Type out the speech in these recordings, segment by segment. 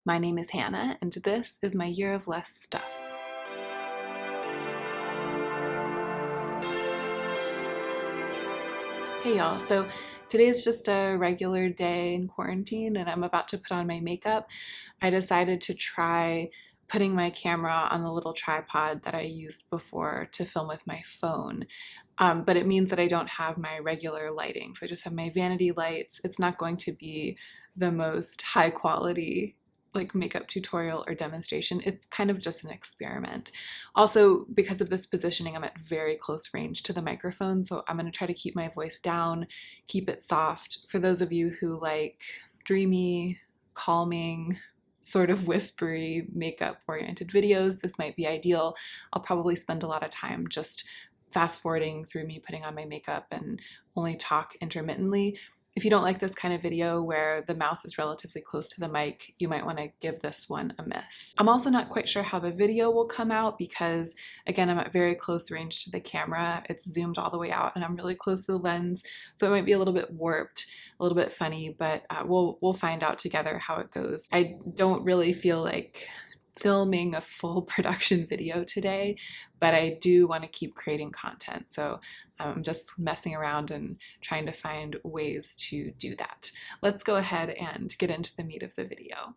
My name is Hannah, and this is my year of less stuff. Hey y'all, so today is just a regular day in quarantine and I'm about to put on my makeup. I decided to try putting my camera on the little tripod that I used before to film with my phone. But it means that I don't have my regular lighting. So I just have my vanity lights. It's not going to be the most high quality like makeup tutorial or demonstration. It's kind of just an experiment. Also, because of this positioning, I'm at very close range to the microphone, so I'm going to try to keep my voice down, keep it soft. For those of you who like dreamy, calming, sort of whispery makeup oriented videos, this might be ideal. I'll probably spend a lot of time just fast forwarding through me putting on my makeup and only talk intermittently. If you don't like this kind of video where the mouth is relatively close to the mic, you might want to give this one a miss. I'm also not quite sure how the video will come out because, again, I'm at very close range to the camera. It's zoomed all the way out and I'm really close to the lens, so it might be a little bit warped, a little bit funny, but we'll find out together how it goes. I don't really feel like filming a full production video today, but I do want to keep creating content. So I'm just messing around and trying to find ways to do that. Let's go ahead and get into the meat of the video.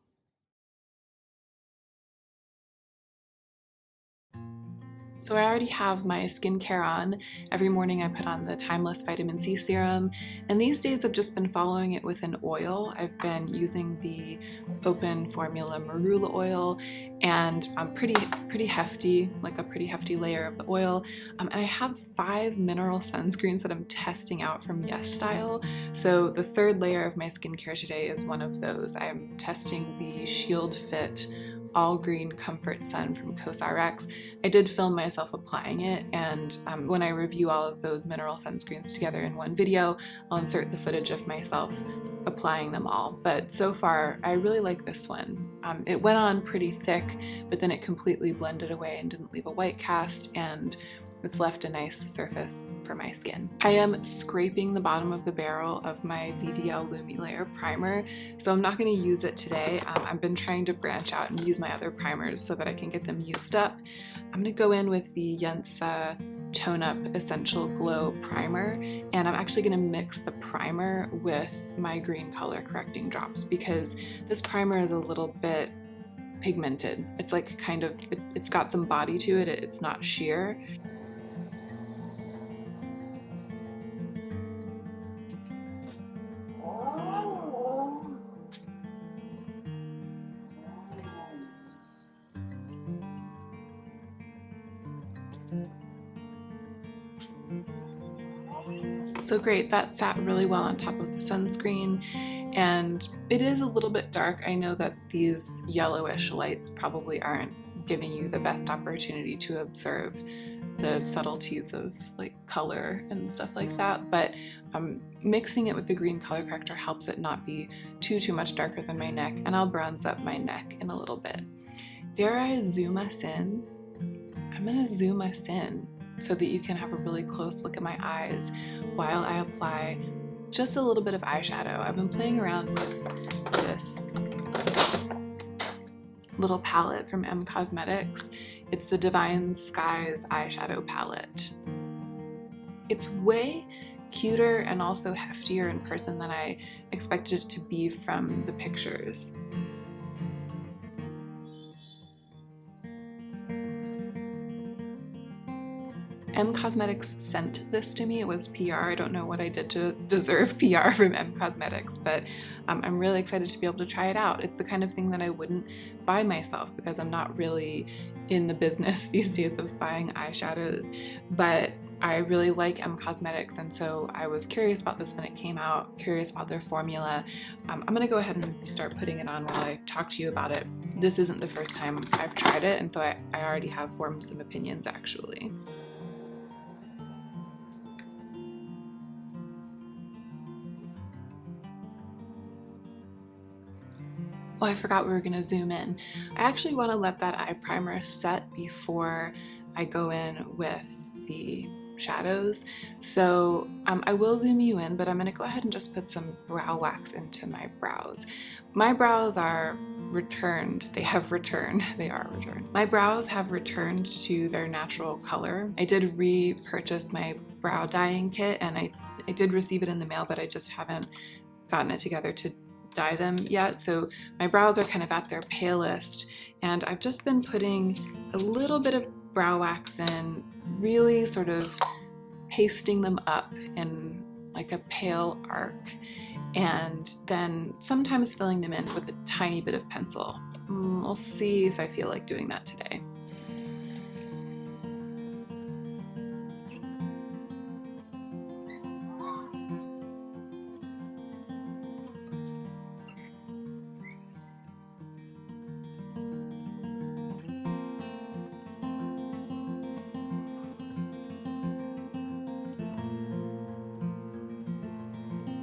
So I already have my skincare on. Every morning I put on the Timeless Vitamin C Serum, and these days I've just been following it with an oil. I've been using the Open Formula Marula oil, and I'm pretty hefty, like a pretty hefty layer of the oil. And I have 5 mineral sunscreens that I'm testing out from Yes Style. So the third layer of my skincare today is one of those. I'm testing the Shield Fit All Green Comfort Sun from COSRX. I did film myself applying it, and when I review all of those mineral sunscreens together in one video, I'll insert the footage of myself applying them all. But so far, I really like this one. It went on pretty thick, but then it completely blended away and didn't leave a white cast, and it's left a nice surface for my skin. I am scraping the bottom of the barrel of my VDL Lumi Layer Primer, so I'm not going to use it today. I've been trying to branch out and use my other primers so that I can get them used up. I'm going to go in with the Yensa Tone Up Essential Glow Primer, and I'm actually going to mix the primer with my green color correcting drops because this primer is a little bit pigmented. It's like kind of, it's got some body to it, it's not sheer. So great, that sat really well on top of the sunscreen, and it is a little bit dark. I know that these yellowish lights probably aren't giving you the best opportunity to observe the subtleties of like color and stuff like that, but mixing it with the green color corrector helps it not be too much darker than my neck, and I'll bronze up my neck in a little bit. Dare I zoom us in? I'm gonna zoom us in so that you can have a really close look at my eyes while I apply just a little bit of eyeshadow. I've been playing around with this little palette from M Cosmetics. It's the Divine Skies eyeshadow palette. It's way cuter and also heftier in person than I expected it to be from the pictures. M Cosmetics sent this to me. It was PR. I don't know what I did to deserve PR from M Cosmetics, but I'm really excited to be able to try it out. It's the kind of thing that I wouldn't buy myself because I'm not really in the business these days of buying eyeshadows, but I really like M Cosmetics, and so I was curious about this when it came out, curious about their formula. I'm gonna go ahead and start putting it on while I talk to you about it. This isn't the first time I've tried it, and so I already have formed some opinions actually. Oh, I forgot we were gonna zoom in. I actually wanna let that eye primer set before I go in with the shadows. So I will zoom you in, but I'm gonna go ahead and just put some brow wax into my brows. My brows are returned. They have returned. They are returned. My brows have returned to their natural color. I did repurchase my brow dyeing kit, and I did receive it in the mail, but I just haven't gotten it together to dye them yet. So my brows are kind of at their palest, and I've just been putting a little bit of brow wax in, really sort of pasting them up in like a pale arc, and then sometimes filling them in with a tiny bit of pencil. I'll see if I feel like doing that today.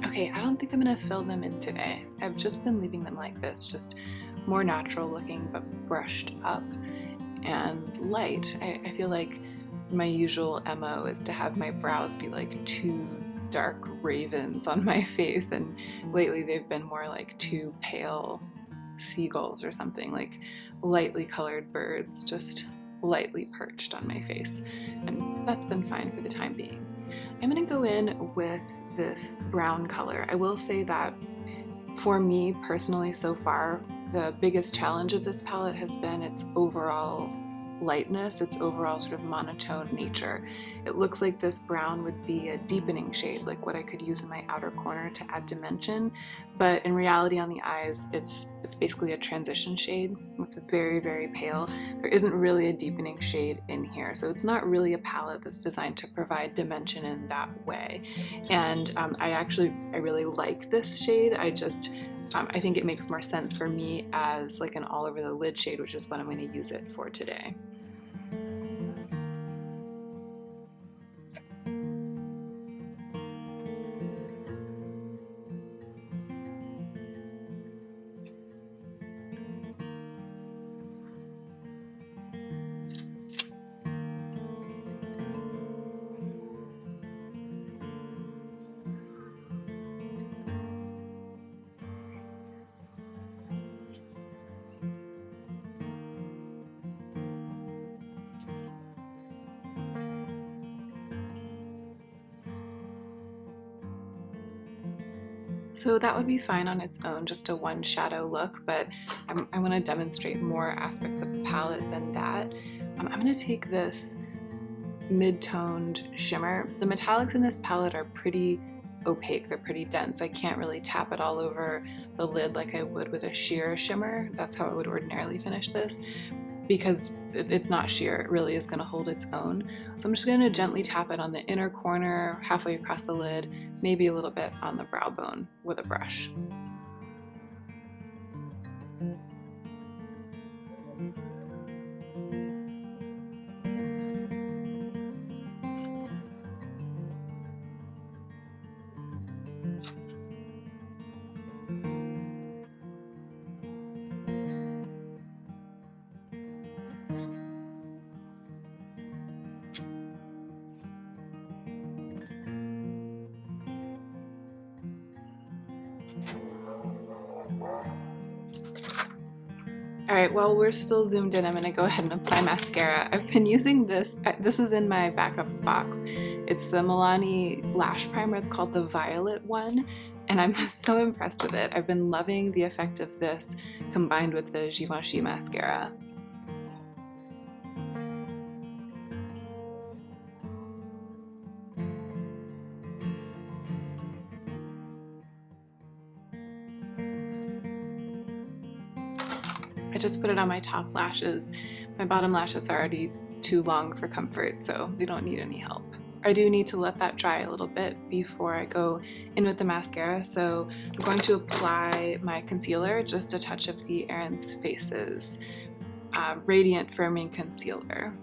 Okay, I don't think I'm gonna fill them in today. I've just been leaving them like this, just more natural looking, but brushed up and light. I feel like my usual MO is to have my brows be like two dark ravens on my face, and lately they've been more like two pale seagulls or something, like lightly colored birds just lightly perched on my face, and that's been fine for the time being. I'm gonna go in with this brown color. I will say that for me personally so far, the biggest challenge of this palette has been its overall lightness, its overall sort of monotone nature. It looks like this brown would be a deepening shade, like what I could use in my outer corner to add dimension, but in reality on the eyes, it's basically a transition shade. It's very, very pale. There isn't really a deepening shade in here, so it's not really a palette that's designed to provide dimension in that way. And I really like this shade. I think it makes more sense for me as like an all over the lid shade, which is what I'm going to use it for today. So that would be fine on its own, just a one shadow look, but I want to demonstrate more aspects of the palette than that. I'm going to take this mid-toned shimmer. The metallics in this palette are pretty opaque, they're pretty dense. I can't really tap it all over the lid like I would with a sheer shimmer. That's how I would ordinarily finish this, because it's not sheer, it really is going to hold its own. So I'm just going to gently tap it on the inner corner, halfway across the lid, maybe a little bit on the brow bone with a brush. All right, while we're still zoomed in, I'm gonna go ahead and apply mascara. I've been using this was in my backups box. It's the Milani Lash Primer. It's called the Violet one, and I'm so impressed with it. I've been loving the effect of this combined with the Givenchy mascara. I just put it on my top lashes. My bottom lashes are already too long for comfort, so they don't need any help. I do need to let that dry a little bit before I go in with the mascara, so I'm going to apply my concealer, just a touch of the Erin's Faces Radiant Firming Concealer.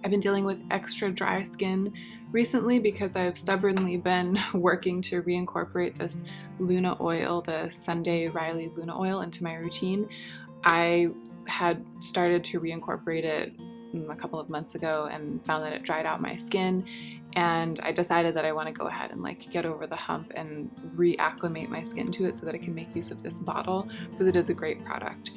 I've been dealing with extra dry skin Recently, because I've stubbornly been working to reincorporate this Luna oil, the Sunday Riley Luna oil, into my routine, I had started to reincorporate it a couple of months ago and found that it dried out my skin, and I decided that I want to go ahead and like get over the hump and reacclimate my skin to it so that I can make use of this bottle, because it is a great product.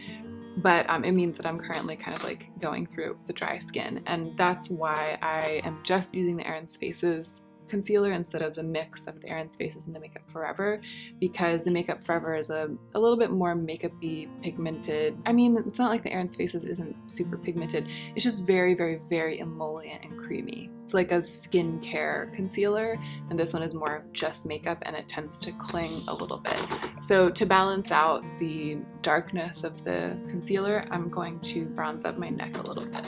But it means that I'm currently kind of like going through it with the dry skin, and that's why I am just using the Aaron's Faces concealer instead of the mix of the Aaron's Faces and the Makeup Forever, because the Makeup Forever is a little bit more makeup-y pigmented. I mean, it's not like the Aaron's Faces isn't super pigmented, it's just very, very, very emollient and creamy. It's like a skincare concealer, and this one is more of just makeup, and it tends to cling a little bit. So to balance out the darkness of the concealer, I'm going to bronze up my neck a little bit.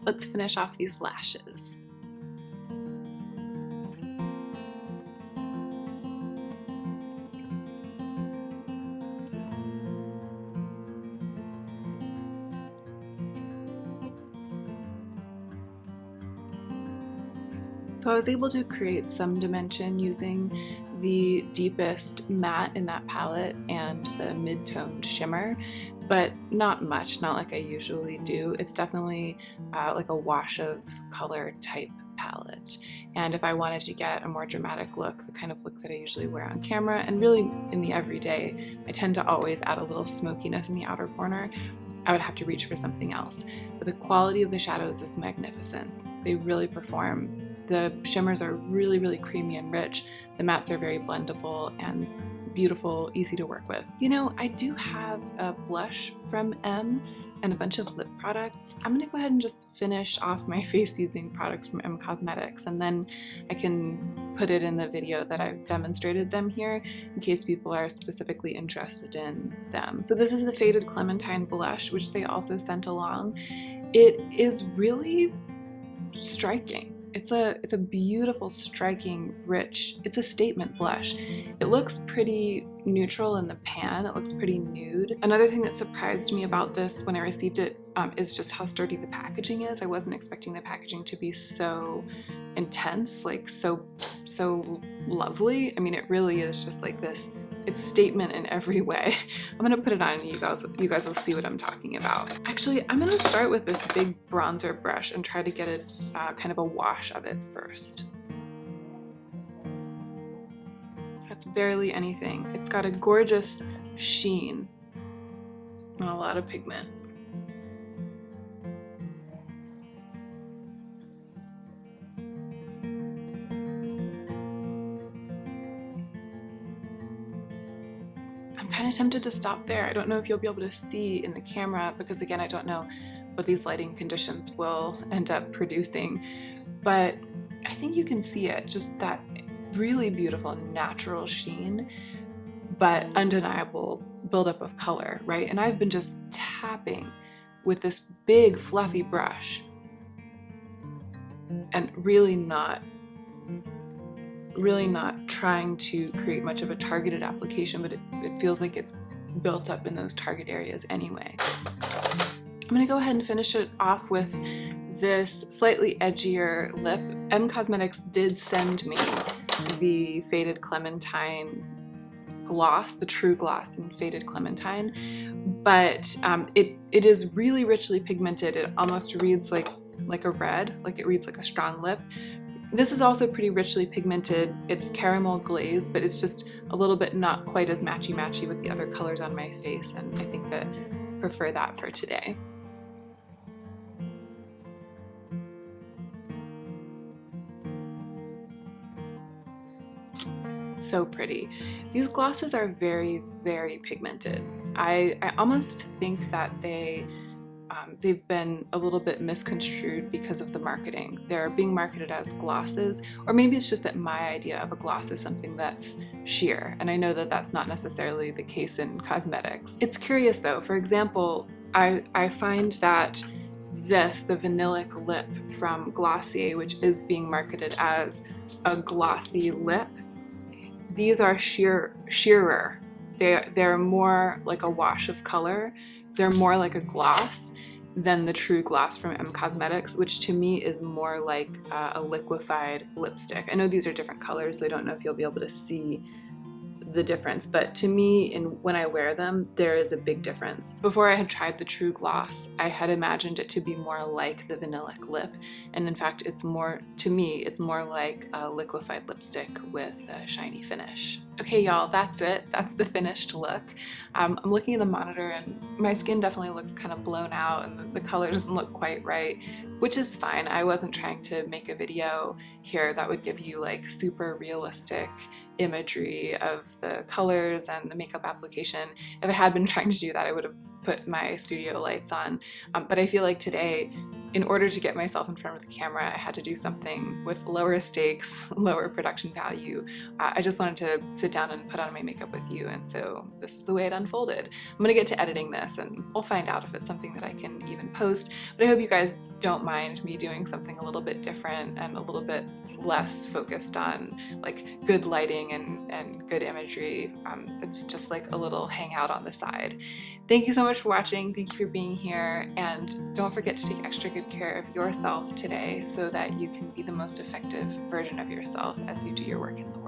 Let's finish off these lashes. So I was able to create some dimension using the deepest matte in that palette and the mid-toned shimmer, but not much, not like I usually do. It's definitely like a wash of color type palette. And if I wanted to get a more dramatic look, the kind of look that I usually wear on camera and really in the everyday, I tend to always add a little smokiness in the outer corner, I would have to reach for something else. But the quality of the shadows is magnificent. They really perform. The shimmers are really, really creamy and rich. The mattes are very blendable and beautiful, easy to work with. You know, I do have a blush from M and a bunch of lip products. I'm gonna go ahead and just finish off my face using products from M Cosmetics, and then I can put it in the video that I've demonstrated them here in case people are specifically interested in them. So this is the Faded Clementine blush, which they also sent along. It is really striking. It's a beautiful, striking, rich, it's a statement blush. It looks pretty neutral in the pan, it looks pretty nude. Another thing that surprised me about this when I received it is just how sturdy the packaging is. I wasn't expecting the packaging to be so intense, like so lovely. I mean, it really is just like this, it's statement in every way. I'm gonna put it on and you guys will see what I'm talking about. Actually, I'm gonna start with this big bronzer brush and try to get a kind of a wash of it first. That's barely anything. It's got a gorgeous sheen and a lot of pigment. I'm kind of tempted to stop there. I don't know if you'll be able to see in the camera because, again, I don't know what these lighting conditions will end up producing, but I think you can see it, just that really beautiful natural sheen, but undeniable buildup of color, right? And I've been just tapping with this big fluffy brush and really not trying to create much of a targeted application, but it feels like it's built up in those target areas anyway. I'm gonna go ahead and finish it off with this slightly edgier lip. M Cosmetics did send me the Faded Clementine gloss, the True Gloss in Faded Clementine, but it is really richly pigmented. It almost reads like a red, like it reads like a strong lip. This is also pretty richly pigmented. It's caramel glaze, but it's just a little bit not quite as matchy-matchy with the other colors on my face, and I think that I prefer that for today. So pretty. These glosses are very, very pigmented. I almost think that they've been a little bit misconstrued because of the marketing. They're being marketed as glosses, or maybe it's just that my idea of a gloss is something that's sheer, and I know that that's not necessarily the case in cosmetics. It's curious though. For example, I find that the Vanillic lip from Glossier, which is being marketed as a glossy lip, these are sheerer. They're more like a wash of color they're more like a gloss than the True Gloss from M Cosmetics, which to me is more like a liquefied lipstick. I know these are different colors, so I don't know if you'll be able to see the difference, but to me, when I wear them, there is a big difference. Before I had tried the True Gloss, I had imagined it to be more like the Vanillic lip, and in fact it's more, to me, it's more like a liquefied lipstick with a shiny finish. Okay y'all, that's it. That's the finished look. I'm looking at the monitor and my skin definitely looks kind of blown out and the color doesn't look quite right, which is fine. I wasn't trying to make a video here that would give you like super realistic imagery of the colors and the makeup application. If I had been trying to do that, I would have put my studio lights on. But I feel like today, in order to get myself in front of the camera, I had to do something with lower stakes, lower production value. I just wanted to sit down and put on my makeup with you, and so this is the way it unfolded. I'm gonna get to editing this and we'll find out if it's something that I can even post, but I hope you guys don't mind me doing something a little bit different and a little bit less focused on like good lighting and good imagery. It's just like a little hangout on the side. Thank you so much for watching. Thank you for being here, and don't forget to take extra good care of yourself today so that you can be the most effective version of yourself as you do your work in the world.